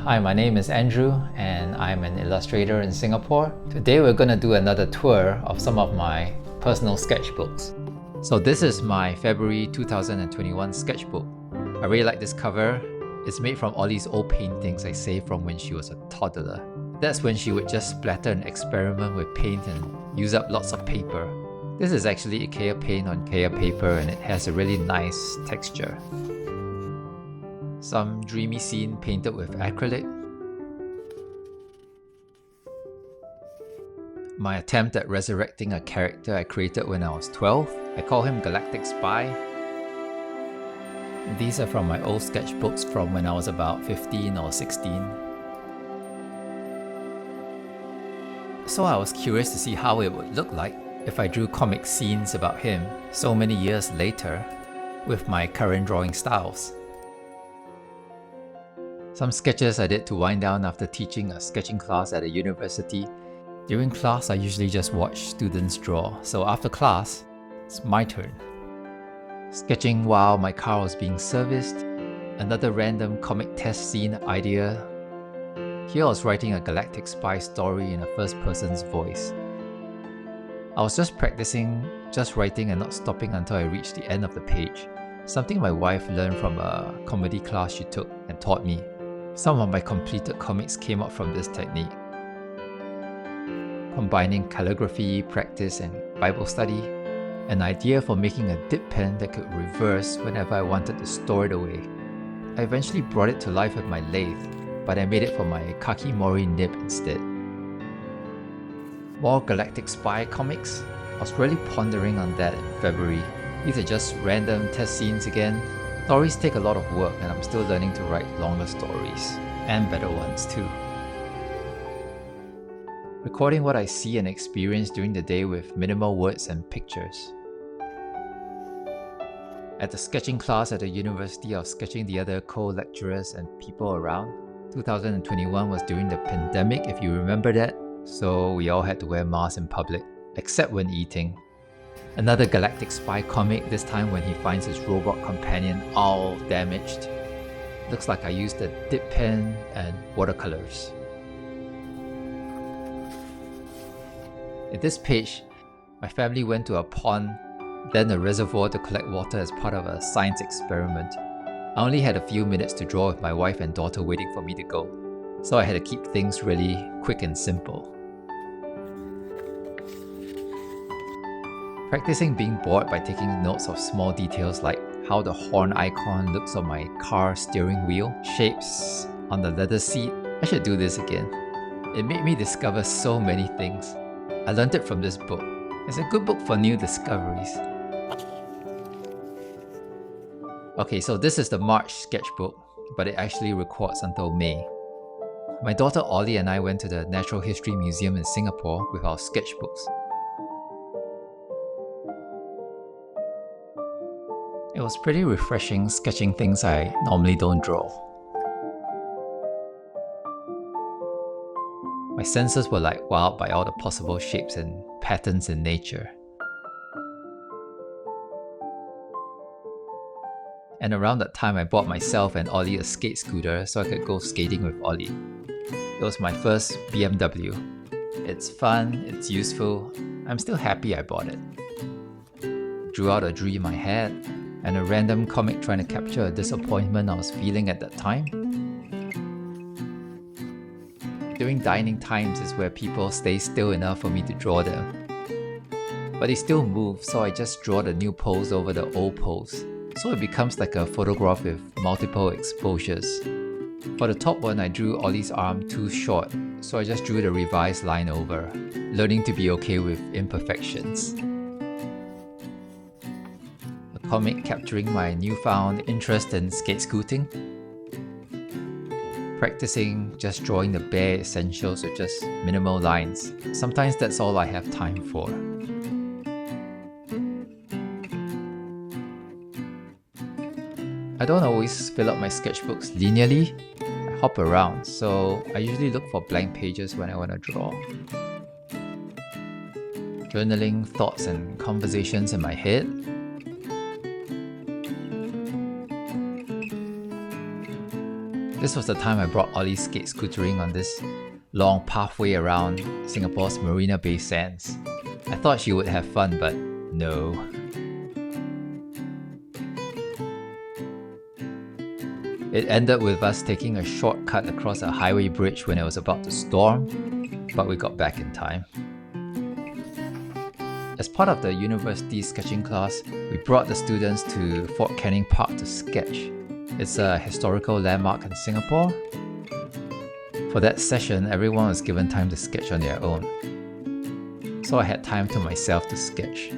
Hi, my name is Andrew and I'm an illustrator in Singapore. Today we're going to do another tour of some of my personal sketchbooks. So this is my February 2021 sketchbook. I really like this cover. It's made from all these old paintings I saved from when she was a toddler. That's when she would just splatter and experiment with paint and use up lots of paper. This is actually IKEA paint on IKEA paper and it has a really nice texture. Some dreamy scene painted with acrylic. My attempt at resurrecting a character I created when I was 12. I call him Galactic Spy. These are from my old sketchbooks from when I was about 15 or 16. So I was curious to see how it would look like if I drew comic scenes about him so many years later with my current drawing styles. Some sketches I did to wind down after teaching a sketching class at a university. During class, I usually just watch students draw, so after class, it's my turn. Sketching while my car was being serviced, another random comic test scene idea. Here I was writing a galactic spy story in a first person's voice. I was just practicing, just writing and not stopping until I reached the end of the page. Something my wife learned from a comedy class she took and taught me. Some of my completed comics came out from this technique. Combining calligraphy, practice and Bible study. An idea for making a dip pen that could reverse whenever I wanted to store it away. I eventually brought it to life with my lathe, but I made it for my Kakimori nib instead. More Galactic Spy comics. I was really pondering on that in February. These are just random test scenes again. Stories take a lot of work and I'm still learning to write longer stories, and better ones too. Recording what I see and experience during the day with minimal words and pictures. At the sketching class at the university, I was sketching the other co-lecturers and people around. 2021 was during the pandemic, if you remember that, so we all had to wear masks in public, except when eating. Another Galactic Spy comic, this time when he finds his robot companion all damaged. Looks like I used a dip pen and watercolors. In this page, my family went to a pond, then a reservoir to collect water as part of a science experiment. I only had a few minutes to draw with my wife and daughter waiting for me to go, so I had to keep things really quick and simple. Practicing being bored by taking notes of small details like how the horn icon looks on my car steering wheel, shapes on the leather seat. I should do this again. It made me discover so many things. I learned it from this book. It's a good book for new discoveries. Okay, so this is the March sketchbook, but it actually records until May. My daughter Ollie and I went to the Natural History Museum in Singapore with our sketchbooks. It was pretty refreshing sketching things I normally don't draw. My senses were like wowed by all the possible shapes and patterns in nature. And around that time I bought myself and Ollie a skate scooter so I could go skating with Ollie. It was my first BMW. It's fun, it's useful, I'm still happy I bought it. Drew out a dream I had, and a random comic trying to capture a disappointment I was feeling at that time. During dining times is where people stay still enough for me to draw them. But they still move, so I just draw the new pose over the old pose. So it becomes like a photograph with multiple exposures. For the top one, I drew Ollie's arm too short, so I just drew the revised line over, learning to be okay with imperfections. Comic capturing my newfound interest in skate scooting. Practicing just drawing the bare essentials with just minimal lines. Sometimes that's all I have time for. I don't always fill up my sketchbooks linearly. I hop around, so I usually look for blank pages when I want to draw. Journaling thoughts and conversations in my head. This was the time I brought Ollie skate scootering on this long pathway around Singapore's Marina Bay Sands. I thought she would have fun, but no. It ended with us taking a shortcut across a highway bridge when it was about to storm, but we got back in time. As part of the university sketching class, we brought the students to Fort Canning Park to sketch. It's a historical landmark in Singapore. For that session, everyone was given time to sketch on their own. So I had time to myself to sketch.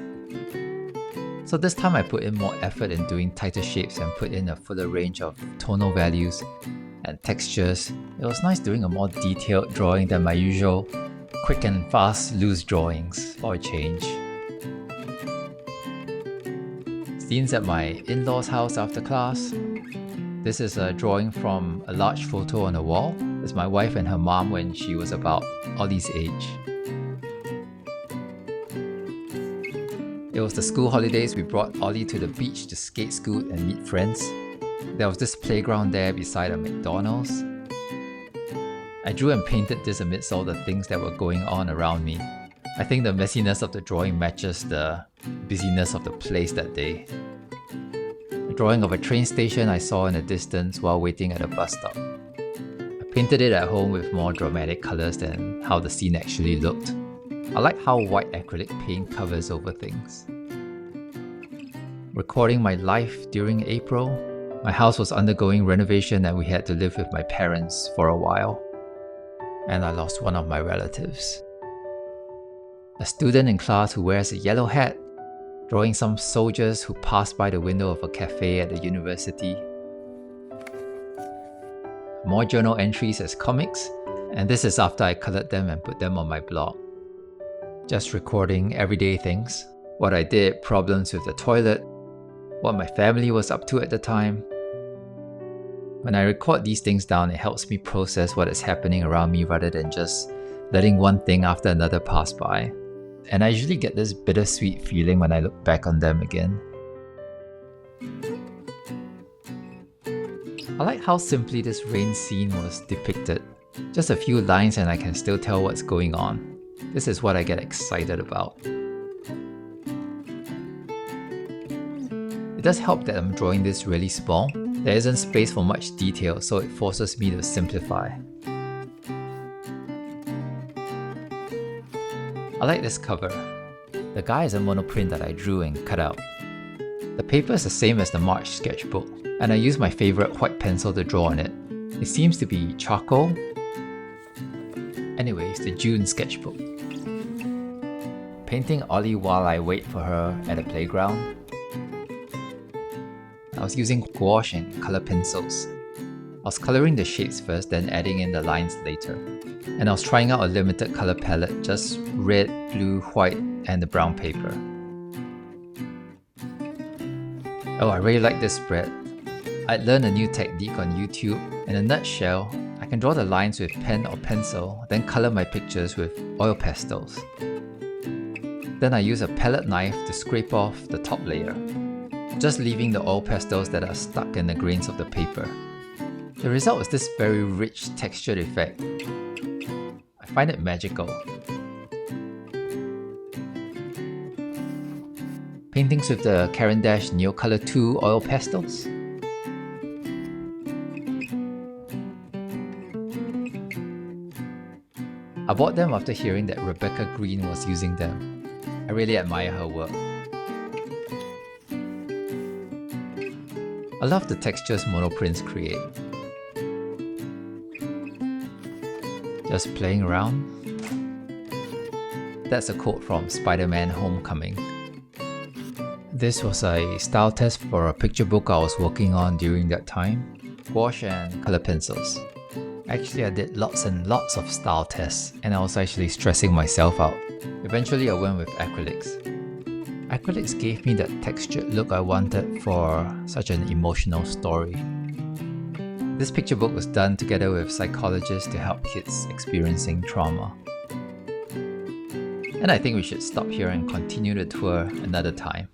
So this time I put in more effort in doing tighter shapes and put in a fuller range of tonal values and textures. It was nice doing a more detailed drawing than my usual quick and fast loose drawings for a change. Scenes at my in-laws' house after class. This is a drawing from a large photo on the wall. It's my wife and her mom when she was about Ollie's age. It was the school holidays. We brought Ollie to the beach to skate scoot and meet friends. There was this playground there beside a McDonald's. I drew and painted this amidst all the things that were going on around me. I think the messiness of the drawing matches the busyness of the place that day. A drawing of a train station I saw in the distance while waiting at a bus stop. I painted it at home with more dramatic colours than how the scene actually looked. I like how white acrylic paint covers over things. Recording my life during April, my house was undergoing renovation and we had to live with my parents for a while. And I lost one of my relatives. A student in class who wears a yellow hat, drawing some soldiers who pass by the window of a cafe at the university. More journal entries as comics, and this is after I colored them and put them on my blog. Just recording everyday things, what I did, problems with the toilet, what my family was up to at the time. When I record these things down, it helps me process what is happening around me rather than just letting one thing after another pass by. And I usually get this bittersweet feeling when I look back on them again. I like how simply this rain scene was depicted. Just a few lines and I can still tell what's going on. This is what I get excited about. It does help that I'm drawing this really small. There isn't space for much detail, so it forces me to simplify. I like this cover. The guy is a monoprint that I drew and cut out. The paper is the same as the March sketchbook, and I used my favourite white pencil to draw on it. It seems to be charcoal. Anyways, the June sketchbook. Painting Ollie while I wait for her at a playground. I was using gouache and colour pencils. I was colouring the shapes first, then adding in the lines later. And I was trying out a limited colour palette, just red, blue, white, and the brown paper. Oh, I really like this spread. I'd learned a new technique on YouTube. In a nutshell, I can draw the lines with pen or pencil, then colour my pictures with oil pastels. Then I use a palette knife to scrape off the top layer, just leaving the oil pastels that are stuck in the grains of the paper. The result is this very rich textured effect. I find it magical. Paintings with the Caran d'Ache Neo Color 2 oil pastels. I bought them after hearing that Rebecca Green was using them. I really admire her work. I love the textures monoprints create. Just playing around. That's a quote from Spider-Man Homecoming. This was a style test for a picture book I was working on during that time. Gouache and colour pencils. Actually, I did lots and lots of style tests and I was actually stressing myself out. Eventually I went with acrylics. Acrylics gave me that textured look I wanted for such an emotional story. This picture book was done together with psychologists to help kids experiencing trauma. And I think we should stop here and continue the tour another time.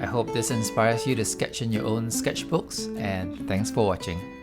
I hope this inspires you to sketch in your own sketchbooks, and thanks for watching.